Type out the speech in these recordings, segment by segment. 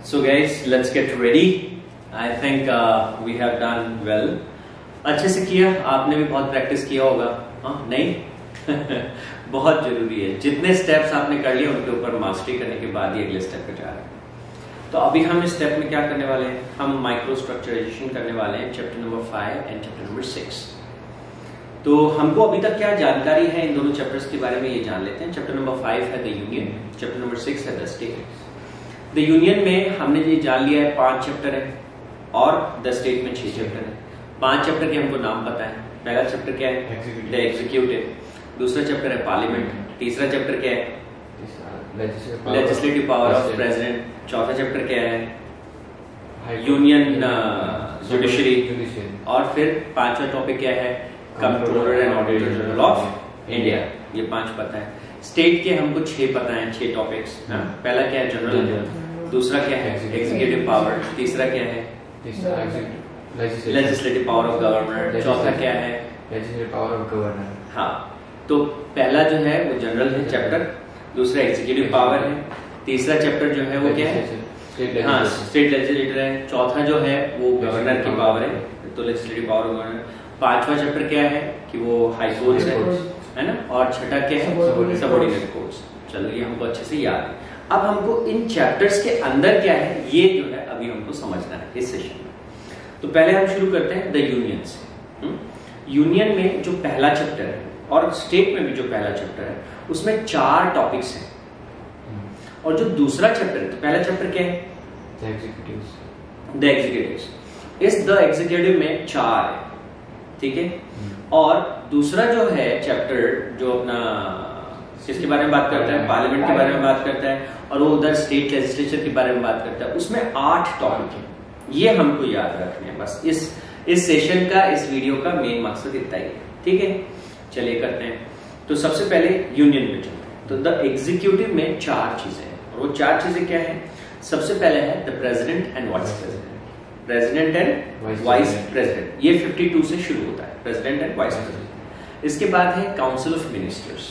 So guys, let's get ready. I think we have done well. अच्छे से किया, आपने भी बहुत प्रैक्टिस किया होगा, हाँ नहीं? बहुत जरूरी है, जितने स्टेप्स आपने कर लिए उनके ऊपर मास्टरी करने के बाद ही अगले स्टेप पे जा रहे हैं। तो अभी हम इस स्टेप में क्या करने वाले हैं, हम माइक्रो स्ट्रक्चराइजेशन करने वाले हैं, chapter number 5 and chapter number 6। तो हमको अभी तक क्या जानकारी है इन दोनों चैप्टर्स के बारे में ये जान लेते हैं। चैप्टर नंबर 5 है द यूनियन, चैप्टर नंबर 6 है द स्टेट। द यूनियन में हमने ये जान लिया है 5 चैप्टर है और द स्टेट में 6 चैप्टर है। 5 चैप्टर के हमको नाम पता है। पहला चैप्टर क्या है, द एग्जीक्यूटिव। दूसरा चैप्टर है पार्लियामेंट। तीसरा चैप्टर क्या है, लेजिस्लेटिव पावर ऑफ प्रेसिडेंट। चौथा चैप्टर क्या है, यूनियन जुडिशरी। और फिर पांचवा टॉपिक क्या है, controller and auditor general of India. ये 5 पता है। स्टेट के हमको 6 पता है, 6 टॉपिक्स। पहला क्या है, जनरल। दूसरा क्या है, एग्जीक्यूटिव पावर। तीसरा क्या है, लेजिस्लेटिव पावर ऑफ गवर्नर। चौथा क्या है, लेजिस्लेटिव पावर ऑफ गवर्नर। हाँ, तो पहला जो है वो जनरल है चैप्टर, दूसरा एग्जीक्यूटिव पावर है, तीसरा चैप्टर जो है वो क्या है, हाँ स्टेट लेजिस्लेटर है। चौथा जो है वो गवर्नर की पावर है, तो लेजिस्लेटिव पावर ऑफ गवर्नर। पांचवा चैप्टर क्या है कि वो हाई कोर्ट्स है ना। और छठा क्या है, सबऑर्डिनेट कोर्ट्स। चलो ये हमको अच्छे से याद है। अब हमको इन चैप्टर्स के अंदर क्या है ये जो है अभी हमको समझना है इस सेशन में। तो पहले हम शुरू करते हैं द यूनियन से। यूनियन में जो पहला चैप्टर है और स्टेट में भी जो पहला चैप्टर है उसमें 4 टॉपिक्स हैं। और जो दूसरा चैप्टर है, तो पहला चैप्टर क्या है, द एग्जीक्यूटिव्स। इस द एग्जीक्यूटिव में 4 है, ठीक है। और दूसरा जो है चैप्टर जो अपना किसके बारे में बात करता है, पार्लियामेंट के बारे में बात करता है, और वो उधर स्टेट लेजिस्लेचर के बारे में बात करता है। उसमें 8 टॉपिक है। ये हमको याद रखने हैं बस। इस सेशन का, इस वीडियो का मेन मकसद इतना ही है, ठीक है। चलिए करते हैं। तो सबसे पहले यूनियन में चलते हैं। तो द एग्जीक्यूटिव में 4 चीजें हैं, और वो 4 चीजें क्या है। सबसे पहले है the president and vice president. President and vice president, ये 52 से शुरू होता है, प्रेसिडेंट एंड वाइस प्रेसिडेंट। इसके बाद है काउंसिल ऑफ मिनिस्टर्स,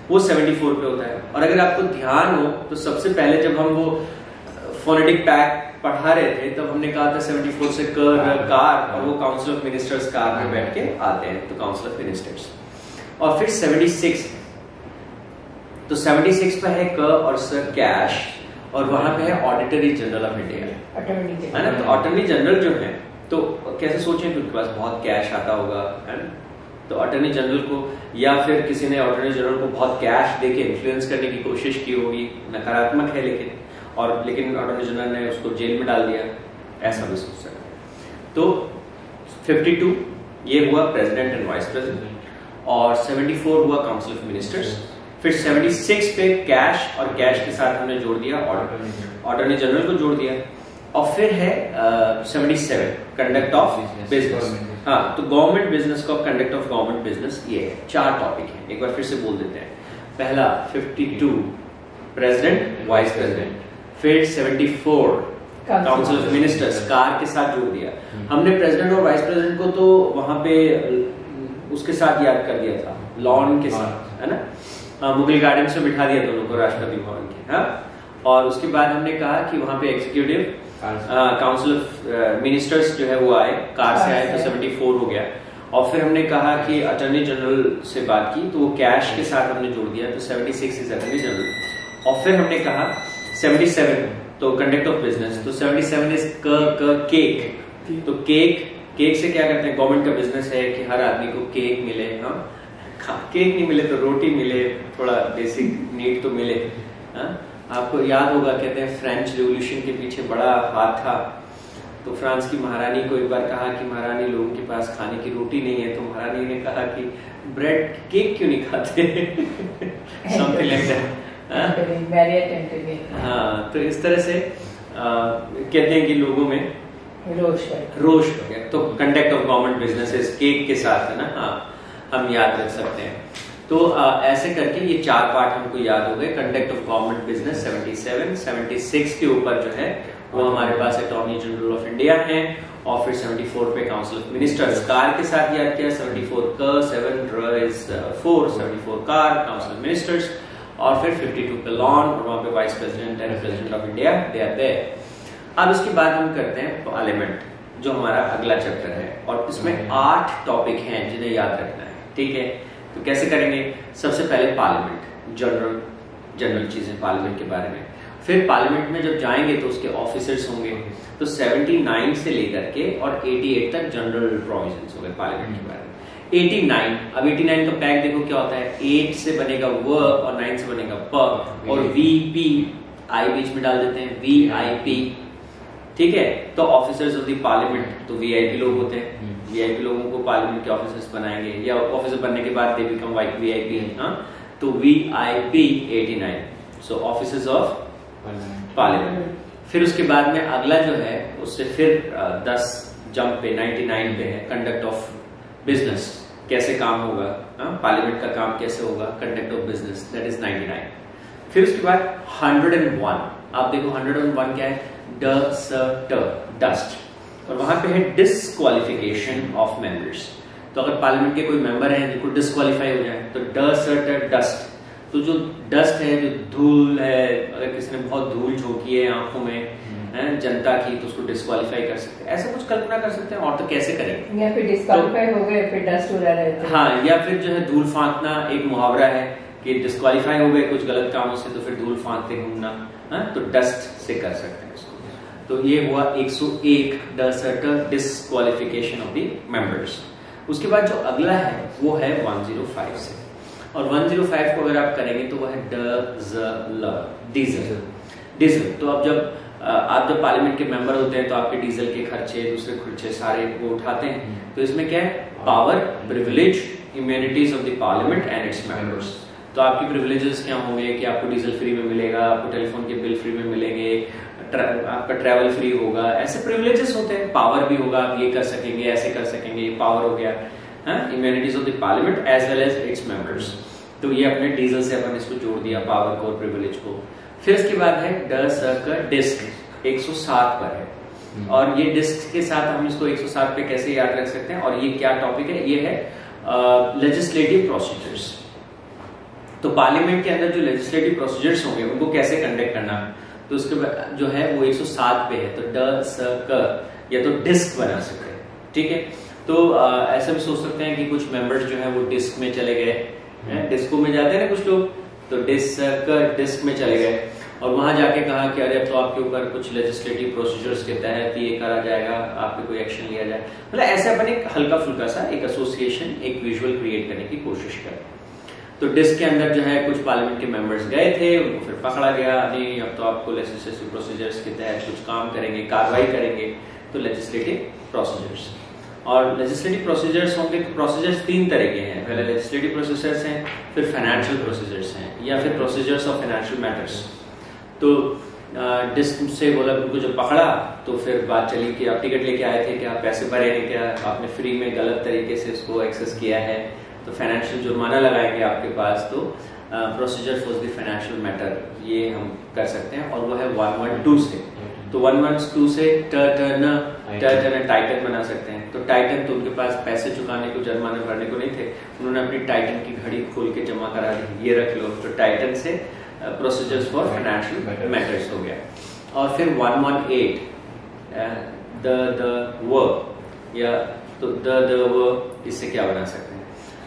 वो 74 पे होता है। और अगर आपको ध्यान हो तो सबसे पहले जब हम वो फोनेटिक पैक पढ़ा रहे थे तब हमने कहा था 74 से कार, और वो काउंसिल ऑफ मिनिस्टर्स कार में बैठ के आते हैं, तो काउंसिल ऑफ मिनिस्टर्स। और फिर 76, तो 76 पे है क और स कैश, और वहां पे है ऑडिटरी जनरल ऑफ इंडिया, है ना। तो अटॉर्नी जनरल जो है, तो कैसे सोचें कि उनके पास बहुत कैश आता होगा, है ना। तो अटॉर्नी जनरल को, या फिर किसी ने अटॉर्नी जनरल को बहुत कैश देके इन्फ्लुएंस करने की कोशिश की होगी, नकारात्मक है लेकिन अटॉर्नी जनरल ने उसको जेल में डाल दिया, ऐसा भी सोच सकते हैं। तो 52 ये हुआ प्रेसिडेंट एंड वाइस प्रेसिडेंट, और 74 हुआ काउंसिल ऑफ मिनिस्टर्स। फिर 76 पे कैश, और कैश के साथ हमने जोड़ दिया अटॉर्नी जनरल को जोड़ दिया। और फिर है 77 कंडक्ट ऑफ बिजनेस। हाँ, तो गवर्नमेंट बिजनेस का, कंडक्ट ऑफ गवर्नमेंट बिजनेस, ये है। 4 टॉपिक है, एक बार फिर से बोल देते हैं। पहला 52 प्रेसिडेंट वाइस प्रेसिडेंट, फिर 74 काउंसिल ऑफ मिनिस्टर्स, कार के साथ जोड़ दिया। हमने प्रेसिडेंट और वाइस प्रेसिडेंट को तो वहां पे उसके साथ याद कर दिया था, लॉन के साथ, है ना। मुगल गार्डन से बिठा दिया दोनों को, राष्ट्रपति भवन के। हाँ, और उसके बाद हमने कहा कि वहां पे एग्जीक्यूटिव काउंसिल ऑफ मिनिस्टर्स जो है वो आए, कार से आए, तो 74 हो गया। और फिर हमने कहा कि अटॉर्नी जनरल से बात की, तो वो कैश के साथ हमने जोड़ दिया, तो 76 इज अटॉर्नी जनरल। और फिर हमने कहा 77 तो कंडक्ट ऑफ बिजनेस, तो 77 इज केक। तो केक से क्या करते हैं, गवर्नमेंट का बिजनेस है कि हर आदमी को केक मिले। हाँ, केक नहीं मिले तो रोटी मिले, थोड़ा बेसिक नीड तो मिले। हाँ, आपको याद होगा, कहते हैं फ्रेंच रिवॉल्यूशन के पीछे बड़ा हाथ था। तो फ्रांस की महारानी को एक बार कहा कि महारानी, लोगों के पास खाने की रोटी नहीं है, तो महारानी ने कहा कि ब्रेड केक क्यों नहीं खाते, समथिंग लाइक दैट। हाँ, तो इस तरह से कहते हैं कि लोगों में रोष हो गया। तो conduct of government business cake के साथ, है ना। हाँ, हम याद रख सकते हैं। तो ऐसे करके ये 4 पार्ट हमको याद हो गए। कंडक्ट ऑफ गवर्नमेंट बिजनेस 77, 76 के ऊपर जो है वो हमारे पास अटॉर्नी जनरल ऑफ इंडिया है। और फिर 74 पे काउंसिल ऑफ मिनिस्टर्स, कार के साथ याद किया, 74 का 7 इज 4, 74 कार काउंसिल ऑफ मिनिस्टर्स। और फिर 52 पे लॉन, और वहां पे vice president and president of India they are there. अब इसके बाद हम करते हैं पार्लियामेंट, जो हमारा अगला चैप्टर है, और इसमें 8 टॉपिक हैं जिन्हें याद रखना है, ठीक है। तो कैसे करेंगे? सबसे पहले पार्लियामेंट, जनरल चीजें पार्लियामेंट के बारे में। फिर पार्लियामेंट में जब जाएंगे तो उसके ऑफिसर्स होंगे, तो 79 से लेकर के और 88 तक जनरल प्रोविजंस हो गए पार्लियामेंट के बारे में। 89, अब 89 का पैक देखो क्या होता है, 8 से बनेगा व और 9 से बनेगा प, और वीपी आई बीच में डाल देते हैं, वीआईपी, ठीक है। तो ऑफिसर्स ऑफ द पार्लियामेंट, तो वीआईपी लोग होते हैं, वीआईपी लोगों को पार्लियामेंट के ऑफिसर्स बनाएंगे, या ऑफिसर बनने के बाद दे बिकम वीआईपी, हाँ। तो VIP 89, so officers of parliament. फिर उसके बाद में अगला जो है उससे फिर 10 जंप पे 99 पे है कंडक्ट ऑफ बिजनेस, कैसे काम होगा, पार्लियामेंट का काम कैसे होगा, conduct of business, that is 99। फिर उसके बाद 101, आप देखो 101 क्या है, डस्ट, और वहां पे है डिस्क्वालिफिकेशन ऑफ मेंबर्स। तो अगर पार्लियामेंट के कोई मेंबर है जिनको डिस्क्वालीफाई हो जाए तो डस्ट, तो जो डस्ट है, जो धूल है, अगर किसी ने बहुत धूल झोंकी है आंखों में जनता की, तो उसको डिस्क्वालीफाई कर सकते हैं। ऐसा कुछ कल्पना कर सकते हैं, और तो कैसे करेंगे, या फिर डिस्क्वालीफाई हो गए फिर डस्ट उड़ा रहे थे, हाँ, या फिर जो है धूल फांकना, एक मुहावरा है कि डिस्क्वालीफाई हो गए कुछ गलत कामों से तो फिर धूल फांकते घूमना, तो डस्ट से कर सकते हैं इसको। तो ये हुआ 101 dust, disqualification of the members. उसके बाद जो अगला है वो है 105 से, और 105 को अगर आप करेंगे तो वो है डीजल। तो अब जब आप जब पार्लियामेंट के मेंबर होते हैं तो आपके डीजल के खर्चे, दूसरे खर्चे सारे वो उठाते हैं। तो इसमें क्या है, power, privilege, immunities of the parliament and it's members. तो आपकी प्रिविलेजेस क्या होंगे कि आपको डीजल फ्री में मिलेगा, आपको टेलीफोन के बिल फ्री में मिलेंगे, आपका ट्रैवल फ्री होगा, ऐसे प्रिविलेजेस होते हैं। पावर भी होगा, आप ये कर सकेंगे, ऐसे कर सकेंगे, ये पावर हो गया, immunities of the parliament as well as its members. तो ये अपने डीजल से अपन इसको जोड़ दिया, पावर को और प्रिविलेज को। फिर इसके बाद है डिस्क, 107 पर है, और ये डिस्क के साथ हम इसको 107 पे कैसे याद रख सकते हैं, और ये क्या टॉपिक है, ये है लेजिस्लेटिव प्रोसीजर्स। तो पार्लियामेंट के अंदर जो लेजिस्लेटिव प्रोसीजर्स होंगे उनको कैसे कंडक्ट करना, तो उसके बाद जो है वो 107 पे है, तो या तो डिस्क बना सकते हैं, ठीक है। तो ऐसा भी सोच सकते हैं कि कुछ मेंबर्स जो है वो डिस्क में चले गए, डिस्को में जाते हैं ना कुछ लोग, तो डिस्क में चले गए और वहां जाके कहा कि अरे तो आपके ऊपर कुछ लेजिस्लेटिव प्रोसीजर्स के तहत ये करा जाएगा, आप पे कोई एक्शन लिया जाए। मतलब ऐसे अपन एक हल्का फुल्का सा एक एसोसिएशन, एक विजुअल क्रिएट करने की कोशिश करें। तो डिस्क के अंदर जो है कुछ पार्लियामेंट के मेंबर्स गए थे, उनको फिर पकड़ा गया, नहीं अब तो आपको लेजिस्लेटिव प्रोसीजर्स के तहत कुछ काम करेंगे, कार्रवाई करेंगे। तो लेजिस्लेटिव प्रोसीजर्स, और लेजिस्लेटिव प्रोसीजर्स होंगे तो प्रोसीजर्स 3 तरह के हैं। पहले लेजिस्लेटिव प्रोसीजर्स हैं, फिर फाइनेंशियल प्रोसीजर्स हैं, या फिर प्रोसीजर्स ऑफ फाइनेंशियल मैटर्स। तो डिस्क से बोला, उनको जब पकड़ा तो फिर बात चली कि आप टिकट लेके आए थे क्या, पैसे भरे हैं क्या, आपने फ्री में गलत तरीके से उसको एक्सेस किया है, तो फाइनेंशियल जुर्माना लगाएंगे आपके पास। तो procedure for the financial matter ये हम कर सकते हैं, और वो है 112 से। तो 112 से टाइटन बना सकते हैं। तो टाइटन तो उनके पास पैसे चुकाने को, जुर्माने भरने को नहीं थे, उन्होंने अपनी टाइटन की घड़ी खोल के जमा करा दी, ये रख लो। तो टाइटन से प्रोसीजर्स फॉर फाइनेंशियल मैटर्स हो गया। और फिर 118 या तो द इससे क्या बना सकते हैं,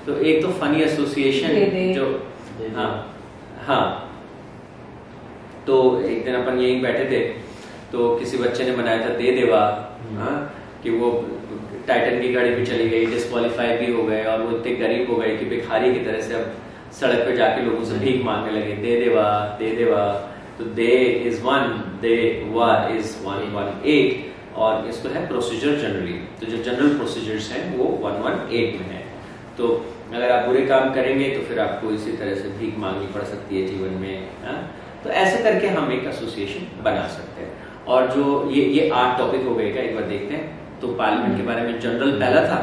तो एक तो फनी एसोसिएशन जो हाँ, तो एक दिन अपन यहीं बैठे थे तो किसी बच्चे ने बनाया था दे देवा, कि वो टाइटन की गाड़ी भी चली गई, डिस्क्वालीफाई भी हो गए, और वो इतने गरीब हो गए कि भिखारी की तरह से अब सड़क पे जाके लोगों से भीख मांगने लगे, दे देवा। तो दे इज 1, दे वा इज 118, और इसको है प्रोसीजर जनरली। तो जो जनरल प्रोसीजर्स हैं वो 118 में है। तो अगर आप बुरे काम करेंगे तो फिर आपको इसी तरह से भीख मांगनी पड़ सकती है जीवन में, तो ऐसे करके हम एक एसोसिएशन बना सकते हैं। और जो ये 8 टॉपिक हो गए क्या, एक बार देखते हैं। तो पार्लियामेंट के बारे में जनरल पहला था,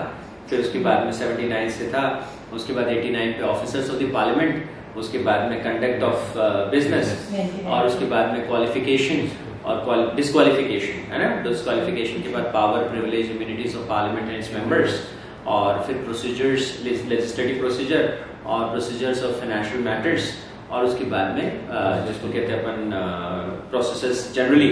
फिर उसके बाद में 79 से था, उसके बाद 89 पे ऑफिसर्स ऑफ द पार्लियामेंट, उसके बाद में कंडक्ट ऑफ बिजनेस, और उसके बाद में क्वालिफिकेशन और डिस्क्वालिफिकेशन, है ना। डिस्क्वालिफिकेशन के बाद power, privilege, immunities of parliament and its members, और फिर प्रोसीजर्स, लेजिस्लेटिव प्रोसीजर और प्रोसीजर्स ऑफ फाइनेंशियल मैटर्स, और उसके बाद में जिसको कहते हैं अपन प्रोसेसेस जनरली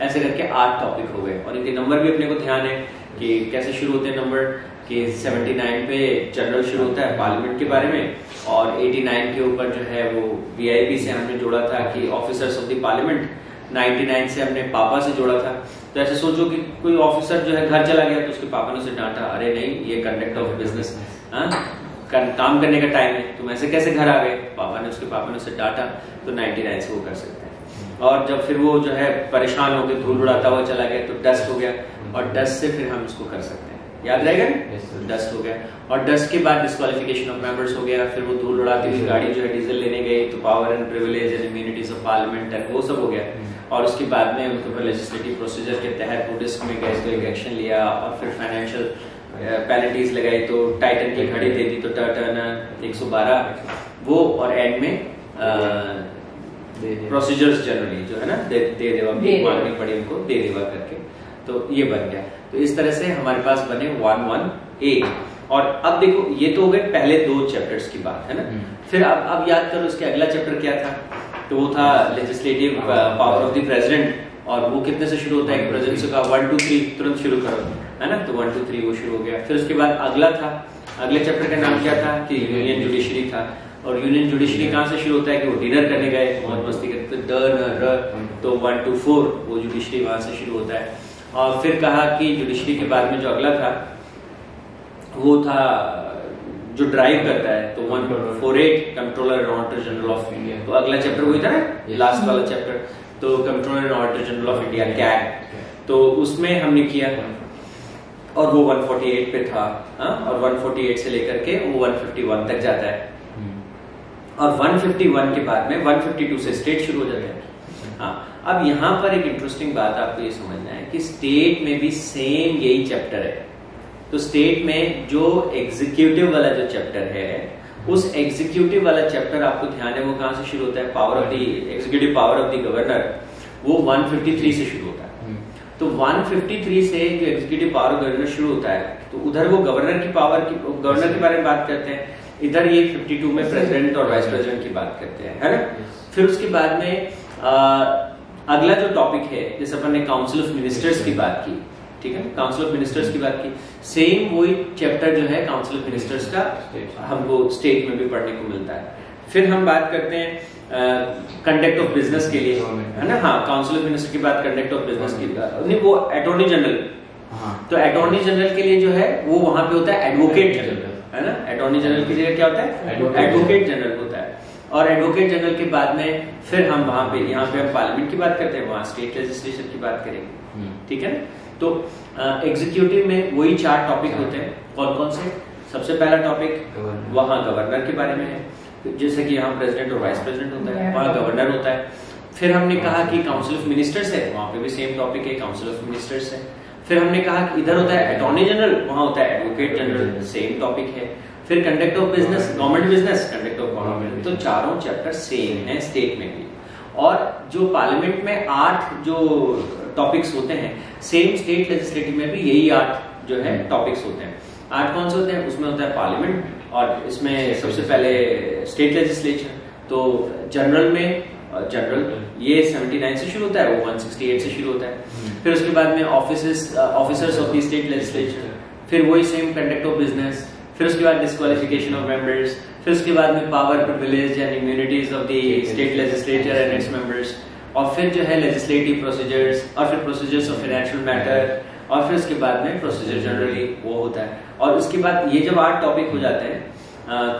ऐसे करके 8 टॉपिक हो गए। और इनके नंबर भी अपने को ध्यान है कि कैसे शुरू होते हैं नंबर, कि 79 पे जनरल शुरू होता है पार्लियामेंट के बारे में, और 89 के ऊपर जो है वो वीआईपी से हमने जोड़ा था कि ऑफिसर्स ऑफ द पार्लियामेंट, 99 से हमने पापा से जोड़ा था। तो ऐसे सोचो कि कोई ऑफिसर जो है घर चला गया तो उसके पापा ने उसे डांटा, अरे नहीं ये कंडक्ट ऑफ बिजनेस काम करने का टाइम है, तुम ऐसे कैसे घर आ गए, उसके पापा ने उसे डांटा, तो 99 से वो कर सकते हैं। और जब फिर वो जो है परेशान हो गए, धूल उड़ाता हुआ चला गया तो डस्ट हो गया, और डस्ट से फिर हम इसको कर सकते हैं, याद रहेगा ना, डस्ट हो गया। और डस्ट के बाद डिस्क्वालिफिकेशन ऑफ मेंबर्स हो गया, फिर वो धूल उड़ाती हुई गाड़ी जो है डीजल लेने गई तो power and privilege and immunities of parliament and वो सब हो गया। और उसके बाद में उनके ऊपर लेजिस्लेटिव प्रोसीजर के तहत वो डिस्क में गए तो एक एक्शन लिया, और फिर फाइनेंशियल पेनल्टीज लगाई, तो टाइटन की घड़ी दे दी तो टर्नर 112 वो, और एंड में प्रोसीजर्स जनरली जो है ना दे देवा मांगनी पड़ी उनको, दे देवा करके, तो ये बन गया। तो इस तरह से हमारे पास बने 118। और अब देखो ये तो हो गए पहले 2 चैप्टर्स की बात है ना। फिर अब याद करो इसके अगला चैप्टर क्या था, तो वो था legislative power of the president, और वो कितने से शुरू होता है, प्रेसिडेंट से कहा 1 2 3 तुरंत शुरू करो, है ना, तो 1 2 3 वो शुरू हो गया। फिर उसके बाद अगला था, अगले चैप्टर का नाम क्या था कि यूनियन जुडिशरी था। और यूनियन जुडिशरी कहाँ से शुरू होता है कि वो डिनर करने गए, बहुत मस्ती करते, तो 1 2 4 वो जुडिशरी वहां से शुरू होता है। और फिर कहा कि जुडिशरी के बाद में जो अगला था वो था जो ड्राइव करता है, तो 148 controller and auditor general of India, तो अगला चैप्टर वही था ना, लास्ट वाला चैप्टर, तो controller and auditor general of India CAG, तो उसमें हमने किया, और वो 148 पे था, और 148 से लेकर के वो 151 तक जाता है। और 151 के बाद में 152 से स्टेट शुरू हो जाता है। हाँ, अब यहाँ पर एक इंटरेस्टिंग बात आपको ये समझना है कि स्टेट में भी सेम यही चैप्टर है। तो स्टेट में जो एग्जीक्यूटिव वाला जो चैप्टर है, उस एग्जीक्यूटिव वाला चैप्टर आपको ध्यान है वो कहां से शुरू होता है, power of the executive power of the governor, वो 153 से शुरू होता है। तो 153 से जो एग्जीक्यूटिव पावर ऑफ गवर्नर शुरू होता है, तो उधर वो गवर्नर की गवर्नर के बारे में बात करते हैं, इधर ये 52 में प्रेसिडेंट और वाइस प्रेसिडेंट की बात करते हैं, है ना। फिर उसके बाद में अगला जो टॉपिक है, जैसे अपन ने काउंसिल ऑफ मिनिस्टर्स की बात की, ठीक है, काउंसिल ऑफ मिनिस्टर्स की बात की, सेम वही चैप्टर जो है काउंसिल ऑफ मिनिस्टर्स का हमको स्टेट में भी पढ़ने को मिलता है। फिर हम बात करते हैं कंडक्ट ऑफ बिजनेस के लिए, है ना, हाँ, काउंसिल ऑफ मिनिस्टर की बात कंडक्ट ऑफ बिजनेस की, नहीं वो अटॉर्नी जनरल, तो अटॉर्नी जनरल के लिए जो है वो वहां पे होता है एडवोकेट जनरल, है ना, अटॉर्नी जनरल की जगह क्या होता है, एडवोकेट जनरल होता है। और एडवोकेट जनरल के बाद में फिर हम वहां पे, यहाँ पे हम पार्लियामेंट की बात करते हैं, वहां स्टेट लेजिस्लेशन की बात करेंगे, ठीक है। तो एग्जीक्यूटिव में वही 4 टॉपिक होते हैं, कौन कौन से, सबसे पहला टॉपिक वहां गवर्नर के बारे में है, जैसे कि यहाँ प्रेसिडेंट और वाइस प्रेसिडेंट होता है, वहां गवर्नर होता है। फिर हमने कहा कि काउंसिल ऑफ मिनिस्टर्स है, वहां पे भी सेम टॉपिक है, काउंसिल ऑफ मिनिस्टर्स है। फिर हमने कहा कि इधर होता है अटॉर्नी जनरल, वहां होता है एडवोकेट जनरल, सेम टॉपिक है। फिर conduct of business, government business, conduct of government, तो चारों चैप्टर सेम है स्टेट में भी। और जो पार्लियामेंट में 8 जो टॉपिक्स होते हैं, सेम स्टेट लेजिस्लेटिव में भी यही 8 जो है टॉपिक्स होते हैं। 8 कौन से होते हैं, उसमें होता है पार्लियामेंट, और इसमें सबसे पहले स्टेट लेजिस्लेचर, तो जनरल में जनरल ये 79 से शुरू होता है, वो 168 से शुरू होता है। फिर उसके बाद में officers of the state legislature, फिर वही सेम कंडक्ट ऑफ बिजनेस, फिर उसके बाद डिस्क्वालिफिकेशन ऑफ मेंबर्स, फिर उसके बाद में power, privilege and immunities of the state legislature and its members, और फिर जो है लेजिस्लेटिव प्रोसीजर्स, और फिर प्रोसीजर्स ऑफ फाइनेंशियल मैटर, और फिर उसके बाद में प्रोसीजर जनरली वो होता है। और उसके बाद ये जब 8 टॉपिक हो जाते हैं,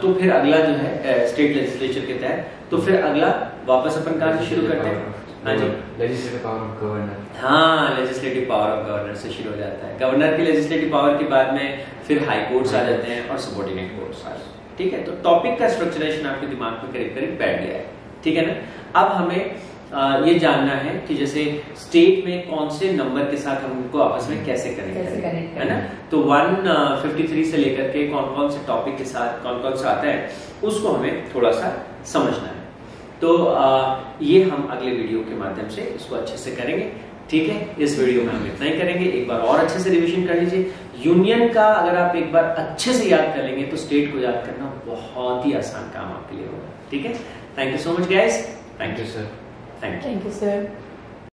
तो फिर अगला जो है स्टेट लेजिस्लेचर के तहत, तो फिर अगला वापस अपन कहाँ से शुरू करते हैं, हाँ जी, लेजिस्लेटिव पावर ऑफ गवर्नर, हाँ, लेजिस्लेटिव पावर ऑफ गवर्नर से शुरू हो जाता है। गवर्नर की लेजिस्लेटिव पावर के बाद में फिर हाई कोर्ट्स आ जाते हैं और सबऑर्डिनेट कोर्ट्स आ जाते हैं, ठीक है। तो टॉपिक का स्ट्रक्चरेशन आपके दिमाग में करीब करीब बैठ गया है, ठीक है ना। अब हमें ये जानना है कि जैसे स्टेट में कौन से नंबर के साथ हम उनको आपस में कैसे कनेक्ट करें, है ना। तो 153 से लेकर के कौन कौन से टॉपिक के साथ कौन कौन सा आता है, उसको हमें थोड़ा सा समझना है। तो ये हम अगले वीडियो के माध्यम से इसको अच्छे से करेंगे, ठीक है। इस वीडियो में हम इतना ही करेंगे, एक बार और अच्छे से रिवीजन कर लीजिए। यूनियन का अगर आप एक बार अच्छे से याद कर लेंगे तो स्टेट को याद करना बहुत ही आसान काम आपके लिए होगा, ठीक है। Thank you so much guys, thank you sir, thank you sir.